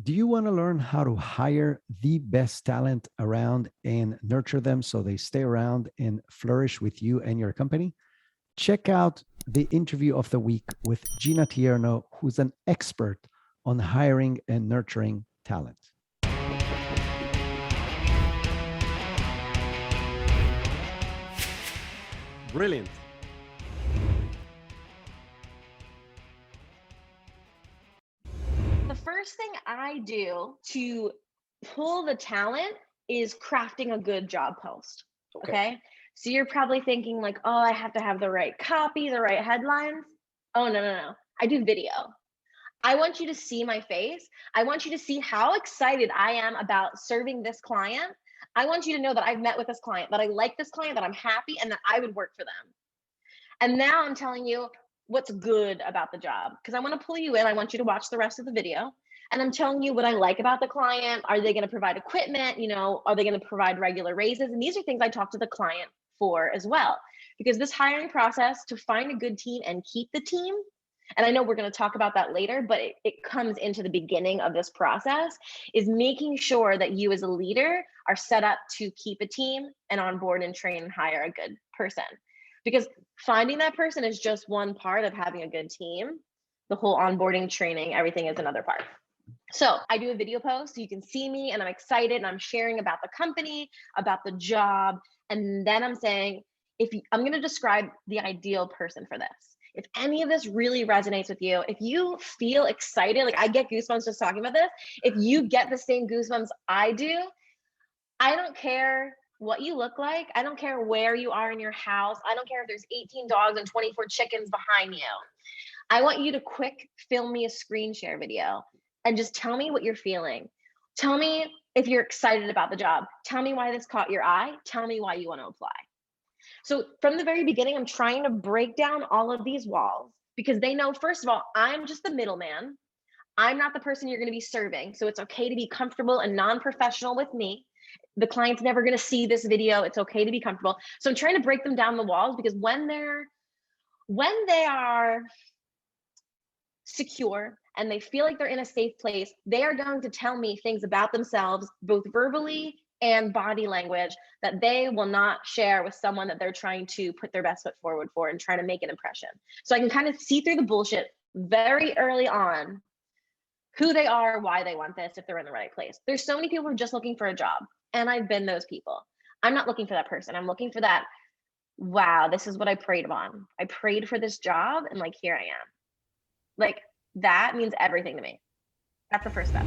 Do you want to learn how to hire the best talent around and nurture them so they stay around and flourish with you and your company? Check out the interview of the week with Gina Tierno, who's an expert on hiring and nurturing talent. Brilliant. The first thing I do to pull the talent is crafting a good job post. Okay. So you're probably thinking like, oh, I have to have the right copy, the right headlines. Oh, no. I do video. I want you to see my face. I want you to see how excited I am about serving this client. I want you to know that I've met with this client, that I like this client, that I'm happy, and that I would work for them. And now I'm telling you what's good about the job, because I want to pull you in. I want you to watch the rest of the video. And I'm telling you what I like about the client. Are they going to provide equipment? Are they going to provide regular raises? And these are things I talk to the client for as well, because this hiring process to find a good team and keep the team, and I know we're going to talk about that later, but it comes into the beginning of this process, is making sure that you as a leader are set up to keep a team and onboard and train and hire a good person. Because finding that person is just one part of having a good team. The whole onboarding, training, everything is another part. So I do a video post so you can see me, and I'm excited, and I'm sharing about the company, about the job. And then I'm saying, I'm going to describe the ideal person for this. If any of this really resonates with you, if you feel excited, like I get goosebumps just talking about this, if you get the same goosebumps I do, I don't care what you look like. I don't care where you are in your house. I don't care if there's 18 dogs and 24 chickens behind you. I want you to quick film me a screen share video and just tell me what you're feeling. Tell me if you're excited about the job. Tell me why this caught your eye. Tell me why you want to apply. So from the very beginning, I'm trying to break down all of these walls, because they know, first of all, I'm just the middleman. I'm not the person you're going to be serving. So it's okay to be comfortable and non-professional with me. The client's never going to see this video. It's okay to be comfortable. So I'm trying to break them down the walls, because when they are secure and they feel like they're in a safe place, they are going to tell me things about themselves, both verbally and body language, that they will not share with someone that they're trying to put their best foot forward for and trying to make an impression. So I can kind of see through the bullshit very early on who they are, why they want this, if they're in the right place. There's so many people who are just looking for a job, and I've been those people. I'm not looking for that person. I'm looking for that, wow, this is what I prayed on. I prayed for this job, and like, here I am. Like, that means everything to me. That's the first step.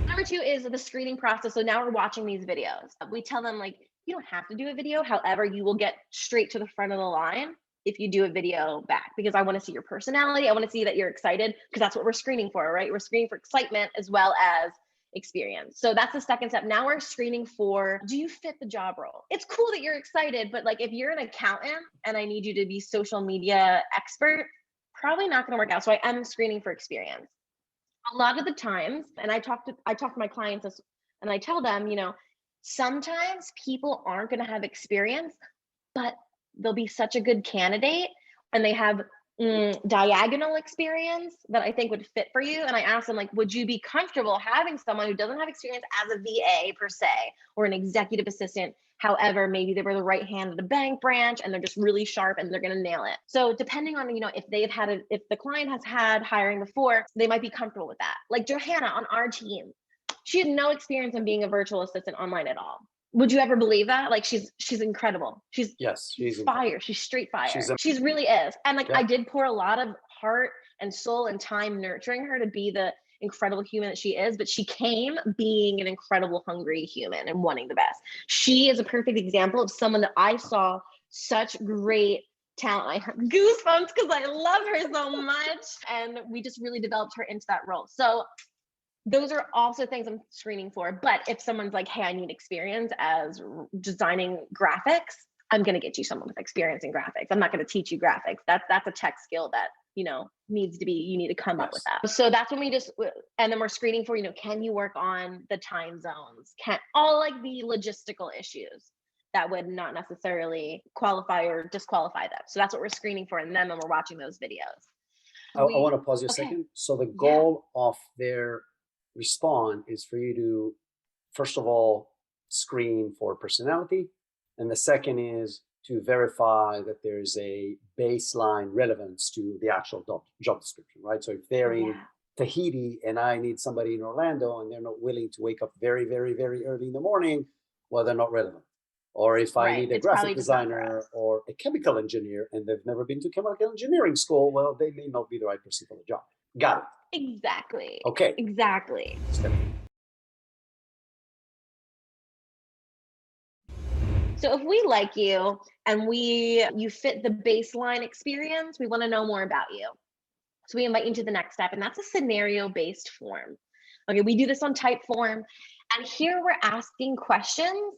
Number two is the screening process. So now we're watching these videos. We tell them, like, you don't have to do a video. However, you will get straight to the front of the line if you do a video back, because I want to see your personality. I want to see that you're excited, because that's what we're screening for, right? We're screening for excitement as well as experience. So that's the second step. Now we're screening for, do you fit the job role? It's cool that you're excited, but like, if you're an accountant and I need you to be social media expert, probably not going to work out. So I am screening for experience. A lot of the times, and I talk to my clients and I tell them, sometimes people aren't going to have experience, but they'll be such a good candidate, and they have diagonal experience that I think would fit for you. And I asked them, like, would you be comfortable having someone who doesn't have experience as a VA per se, or an executive assistant? However, maybe they were the right hand of the bank branch and they're just really sharp and they're going to nail it. So depending on, if the client has had hiring before, they might be comfortable with that. Like Johanna on our team, she had no experience in being a virtual assistant online at all. Would you ever believe that? Like, she's incredible. She's fire. She's straight fire. She really is. And like, I did pour a lot of heart and soul and time nurturing her to be the incredible human that she is, but she came being an incredible hungry human and wanting the best. She is a perfect example of someone that I saw such great talent. I have goosebumps because I love her so much, and we just really developed her into that role. So those are also things I'm screening for. But if someone's like, hey, I need experience as designing graphics, I'm going to get you someone with experience in graphics. I'm not going to teach you graphics. That's a tech skill that, needs to be, you need to come up with that. So that's when and then we're screening for, can you work on the time zones? All like the logistical issues that would not necessarily qualify or disqualify them. So that's what we're screening for. And then when we're watching those videos. I want to pause you a Okay. second. So the Yeah. goal of their response is for you to, first of all, screen for personality. And the second is to verify that there's a baseline relevance to the actual job description, right? So if they're in Yeah. Tahiti and I need somebody in Orlando and they're not willing to wake up very, very, very early in the morning, well, they're not relevant. Or if I Right. need a It's graphic probably just not for designer us. or a chemical engineer and they've never been to chemical engineering school, well, they may not be the right person for the job. Got it. Exactly. Okay. Exactly. So if we like you and you fit the baseline experience, we want to know more about you. So we invite you to the next step, and that's a scenario-based form. Okay, we do this on Typeform, and here we're asking questions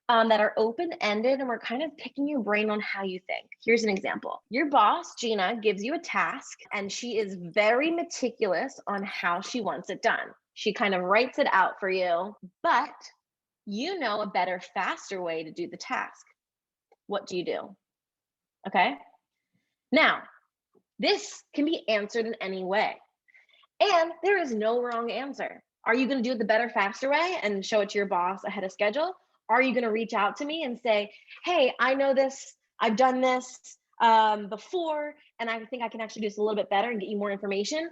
that are open-ended, and we're kind of picking your brain on how you think. Here's an example. Your boss, Gina, gives you a task, and she is very meticulous on how she wants it done. She kind of writes it out for you, but you know a better, faster way to do the task. What do you do? Okay. Now, this can be answered in any way, and there is no wrong answer. Are you going to do it the better, faster way and show it to your boss ahead of schedule? Are you going to reach out to me and say, hey, I know this, I've done this before, and I think I can actually do this a little bit better and get you more information?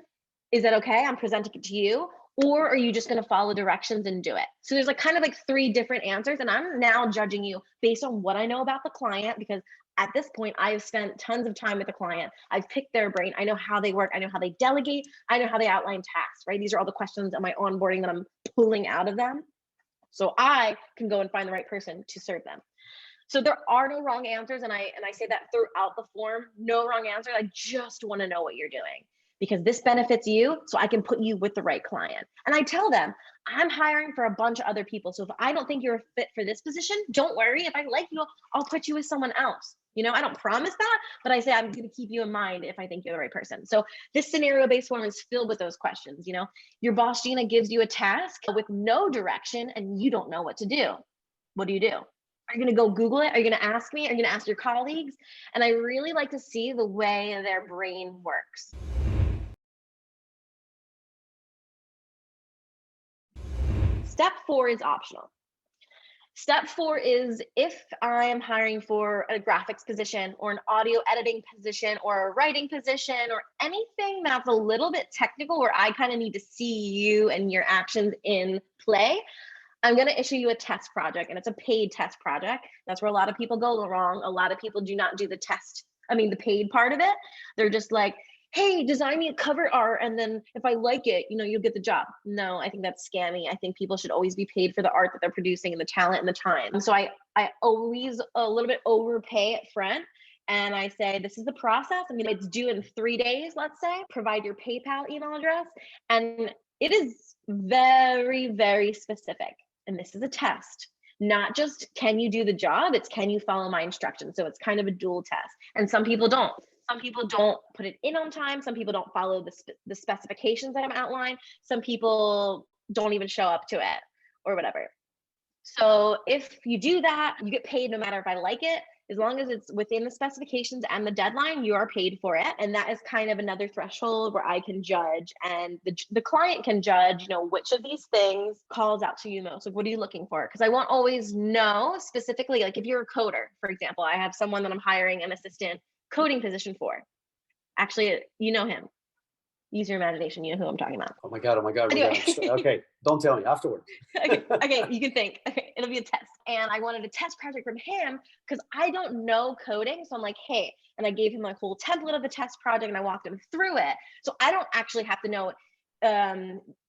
Is that okay? I'm presenting it to you. Or are you just going to follow directions and do it? So there's like kind of like three different answers. And I'm now judging you based on what I know about the client, because at this point, I have spent tons of time with the client. I've picked their brain. I know how they work. I know how they delegate. I know how they outline tasks, right? These are all the questions in my onboarding that I'm pulling out of them. So I can go and find the right person to serve them. So there are no wrong answers. And I say that throughout the form, no wrong answers. I just want to know what you're doing, because this benefits you, so I can put you with the right client. And I tell them, I'm hiring for a bunch of other people. So if I don't think you're a fit for this position, don't worry. If I like you, I'll put you with someone else. You know, I don't promise that, but I say I'm going to keep you in mind if I think you're the right person. So this scenario-based form is filled with those questions. You know, your boss, Gina, gives you a task with no direction and you don't know what to do. What do you do? Are you going to go Google it? Are you going to ask me? Are you going to ask your colleagues? And I really like to see the way their brain works. Step 4 is optional. Step 4 is if I am hiring for a graphics position or an audio editing position or a writing position or anything that's a little bit technical where I kind of need to see you and your actions in play, I'm going to issue you a test project, and it's a paid test project. That's where a lot of people go wrong. A lot of people do not do the the paid part of it. They're just like, hey, design me a cover art, and then if I like it, you'll get the job. No, I think that's scammy. I think people should always be paid for the art that they're producing and the talent and the time. So I always a little bit overpay up front. And I say, this is the process. I mean, it's due in 3 days, let's say. Provide your PayPal email address. And it is very, very specific. And this is a test. Not just can you do the job, it's can you follow my instructions. So it's kind of a dual test. And some people don't. Some people don't put it in on time. Some people don't follow the specifications that I'm outlined. Some people don't even show up to it or whatever. So if you do that, you get paid no matter if I like it. As long as it's within the specifications and the deadline, you are paid for it. And that is kind of another threshold where I can judge, and the client can judge, which of these things calls out to you most. Like, what are you looking for? Because I won't always know specifically. Like if you're a coder, for example, I have someone that I'm hiring an assistant coding position for. Actually, you know him. Use your imagination. You know who I'm talking about. Oh my God. Anyway. Okay. Don't tell me afterwards. okay, you can think. Okay, it'll be a test. And I wanted a test project from him because I don't know coding. So I'm like, hey, and I gave him my whole template of the test project and I walked him through it. So I don't actually have to know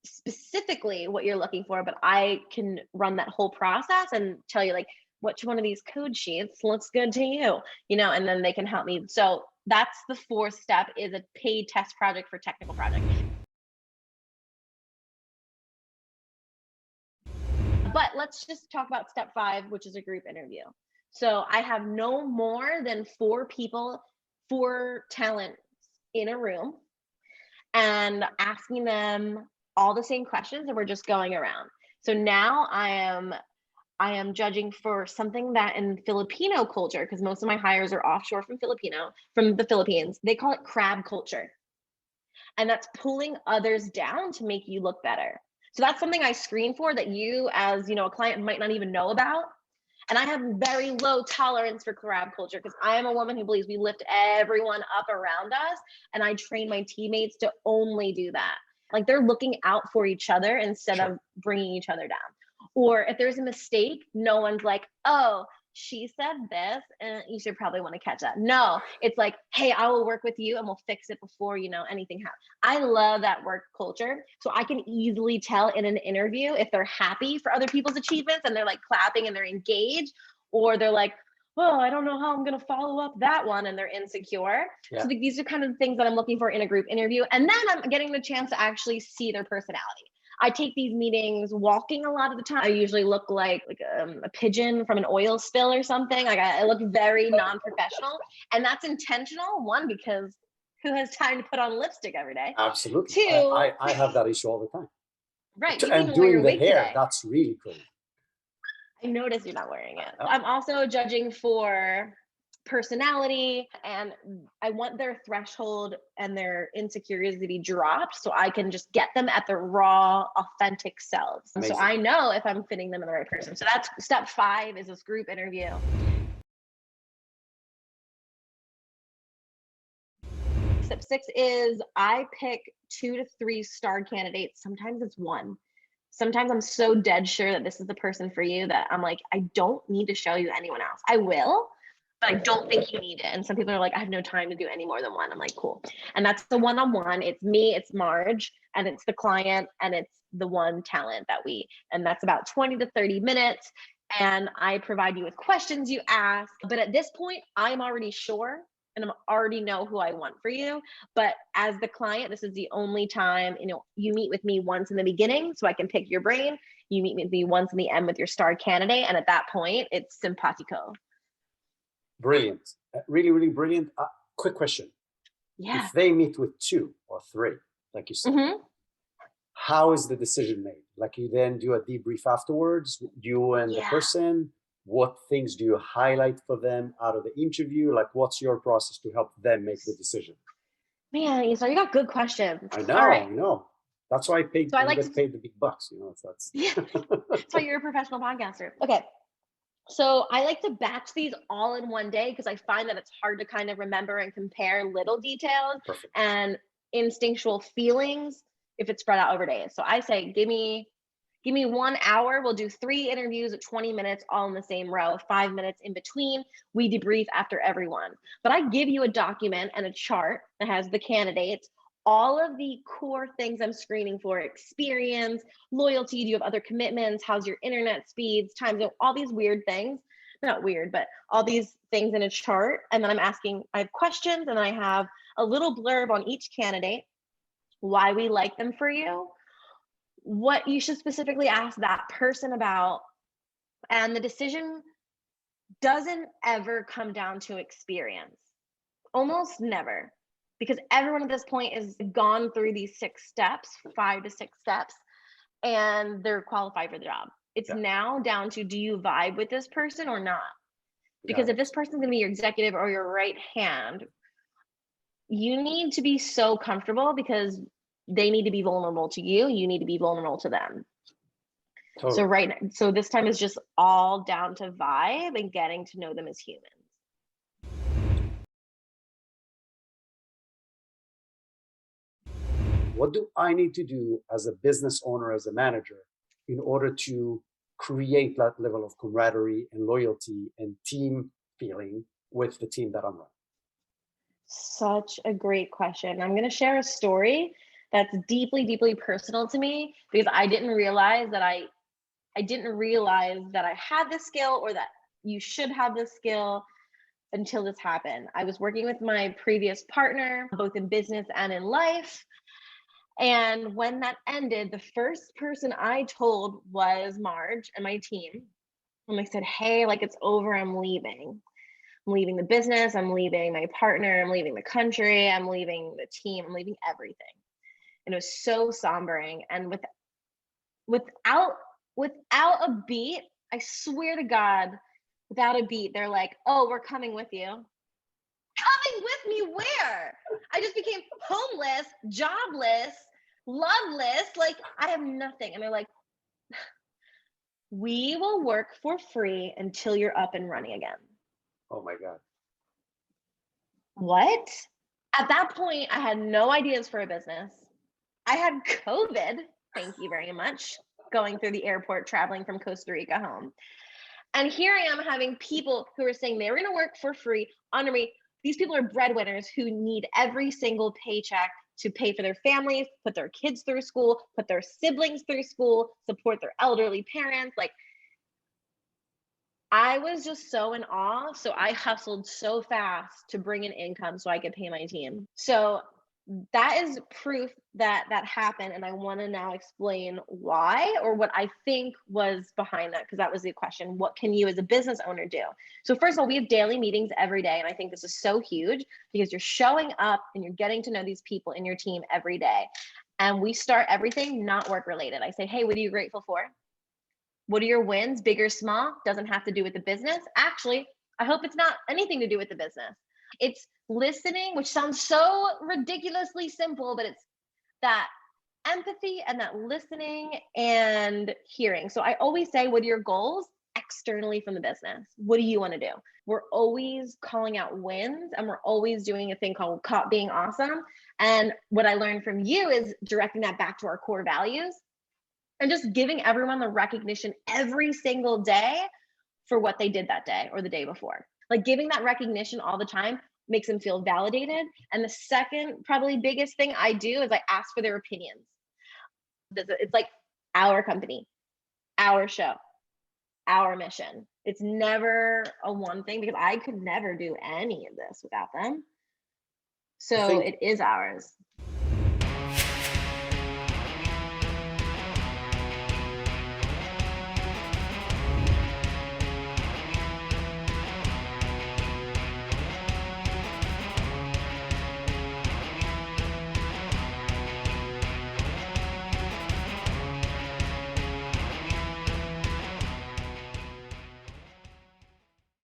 specifically what you're looking for, but I can run that whole process and tell you like, which one of these code sheets looks good to you, and then they can help me. So that's the 4th step, is a paid test project for technical project. But let's just talk about step 5, which is a group interview. So I have no more than 4 people, 4 talents in a room, and asking them all the same questions, and we're just going around. So now I am judging for something that in Filipino culture, because most of my hires are offshore from the Philippines, they call it crab culture. And that's pulling others down to make you look better. So that's something I screen for that you as, a client might not even know about. And I have very low tolerance for crab culture because I am a woman who believes we lift everyone up around us. And I train my teammates to only do that. Like they're looking out for each other instead of bringing each other down. Or if there's a mistake, no one's like, oh, she said this and you should probably want to catch that. No, it's like, hey, I will work with you and we'll fix it before, anything happens. I love that work culture. So I can easily tell in an interview if they're happy for other people's achievements and they're like clapping and they're engaged, or they're like, oh, I don't know how I'm going to follow up that one, and they're insecure. So these are kind of the things that I'm looking for in a group interview. And then I'm getting the chance to actually see their personality. I take these meetings walking a lot of the time. I usually look like a pigeon from an oil spill or something. Like I look very non-professional, and that's intentional. One, because who has time to put on lipstick every day? Absolutely. Two, I have that issue all the time. right? You And can wear your doing the wig hair, today. that's really cool. I noticed you're not wearing it. I'm also judging for personality, and I want their threshold and their insecurities to be dropped so I can just get them at their raw, authentic selves. Amazing. So I know if I'm fitting them in the right person. So that's step 5 is this group interview. Step 6 is I pick 2 to 3 star candidates. Sometimes it's 1. Sometimes I'm so dead sure that this is the person for you that I'm like, I don't need to show you anyone else. I will, but I don't think you need it. And some people are like, I have no time to do any more than 1. I'm like, cool. And that's the one-on-one. It's me, it's Marge, and it's the client, and it's the one talent and that's about 20 to 30 minutes. And I provide you with questions you ask. But at this point, I'm already sure and I already know who I want for you. But as the client, this is the only time, you meet with me once in the beginning so I can pick your brain. You meet with me once in the end with your star candidate. And at that point, it's simpatico. Brilliant. Really, really brilliant. Quick question. Yeah. If they meet with 2 or 3, like you said, how is the decision made? Like you then do a debrief afterwards, you and the person. What things do you highlight for them out of the interview? Like, what's your process to help them make the decision? Man, so you got good questions. I know, all right. I know. That's why I paid. So I get paid the big bucks. That's that's why you're a professional podcaster. Okay. So I like to batch these all in one day because I find that it's hard to kind of remember and compare little details and instinctual feelings if it's spread out over days. So I say, give me 1 hour. We'll do 3 interviews at 20 minutes, all in the same row, 5 minutes in between. We debrief after every one. But I give you a document and a chart that has the candidates, all of the core things I'm screening for: experience, loyalty, do you have other commitments, how's your internet speeds, time zone, all these weird things. Not weird, but all these things in a chart. And then I have questions, and I have a little blurb on each candidate, why we like them for you, what you should specifically ask that person about. And the decision doesn't ever come down to experience. Almost never. Because everyone at this point has gone through these 6 steps, 5 to 6 steps, and they're qualified for the job. It's now down to, do you vibe with this person or not? Because if this person's going to be your executive or your right hand, you need to be so comfortable because they need to be vulnerable to you. You need to be vulnerable to them. Totally. So this time is just all down to vibe and getting to know them as humans. What do I need to do as a business owner, as a manager, in order to create that level of camaraderie and loyalty and team feeling with the team that I'm running? Such a great question. I'm going to share a story that's deeply, deeply personal to me because I didn't realize that I had this skill, or that you should have this skill, until this happened. I was working with my previous partner, both in business and in life. And when that ended, the first person I told was Marge and my team. And I said, hey, it's over, I'm leaving. I'm leaving the business, I'm leaving my partner, I'm leaving the country, I'm leaving the team, I'm leaving everything. And it was so sombering. And without a beat, I swear to God, without a beat, they're like, oh, we're coming with you. Coming with me where? I just became homeless, jobless, loveless. Like, I have nothing. And they're like, we will work for free until you're up and running again. Oh my God. What? At that point, I had no ideas for a business. I had COVID, thank you very much, going through the airport, traveling from Costa Rica home. And here I am having people who are saying they were going to work for free under me. These people are breadwinners who need every single paycheck to pay for their families, put their kids through school, put their siblings through school, support their elderly parents. Like, I was just so in awe. So I hustled so fast to bring in income so I could pay my team. So that is proof that that happened. And I want to now explain why, or what I think was behind that, because that was the question. What can you as a business owner do? So first of all, we have daily meetings every day. And I think this is so huge because you're showing up and you're getting to know these people in your team every day. And we start everything not work related. I say, hey, what are you grateful for? What are your wins, big or small? Doesn't have to do with the business. Actually, I hope it's not anything to do with the business. It's listening, which sounds so ridiculously simple, but it's that empathy and that listening and hearing. So I always say, what are your goals externally from the business? What do you want to do? We're always calling out wins, and we're always doing a thing called being awesome. And what I learned from you is directing that back to our core values and just giving everyone the recognition every single day for what they did that day or the day before. Like, giving that recognition all the time makes them feel validated. And the second, probably biggest thing I do is I ask for their opinions. It's like our company, our show, our mission. It's never a one thing, because I could never do any of this without them. So it is ours.